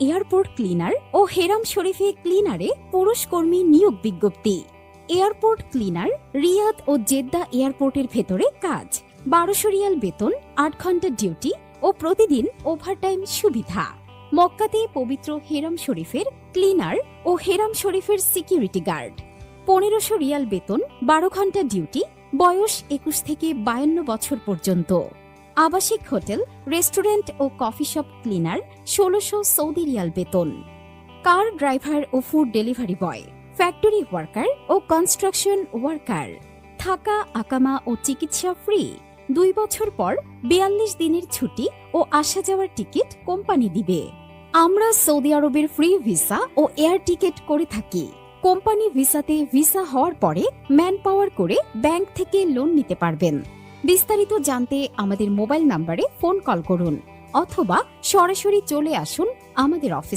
Airport cleaner ও হেরাম শরীফে ক্লিনারে পুরুষ কর্মী নিয়োগ বিজ্ঞপ্তি। এয়ারপোর্ট ক্লিনার রিয়াদ ও জেদ্দা এয়ারপোর্টের ভেতরে কাজ। 1200 রিয়াল বেতন, 8 ঘন্টা ডিউটি ও প্রতিদিন ওভারটাইম সুবিধা। মক্কাতে পবিত্র হেরাম শরীফের ক্লিনার ও হেরাম শরীফের সিকিউরিটি গার্ড। 1500 রিয়াল বেতন, 12 ঘন্টা ডিউটি, বয়স 21 থেকে 52 বছর পর্যন্ত। আবাসিক হোটেল, রেস্টুরেন্ট ও coffee shop cleaner 1600 Saudi riyal বেতন। কার ড্রাইভার ও food delivery boy, factory worker ও কনস্ট্রাকশন ওয়ার্কার। থাকা, আকামা ও চিকিৎসা ফ্রি। 2 বছর পর 42 দিনের ছুটি ও আসা যাওয়ার টিকিট কোম্পানি দিবে। আমরা সৌদি আরবের ফ্রি ভিসা ও এয়ার টিকিট করে থাকি। কোম্পানি ভিসাতে ভিসা হওয়ার পরে ম্যান পাওয়ার করে ব্যাংক থেকে লোন নিতে পারবেন। বিস্তারিত জানতে আমাদের মোবাইল নম্বরে ফোন কল করুন অথবা সরাসরি চলে আসুন আমাদের অফিসে।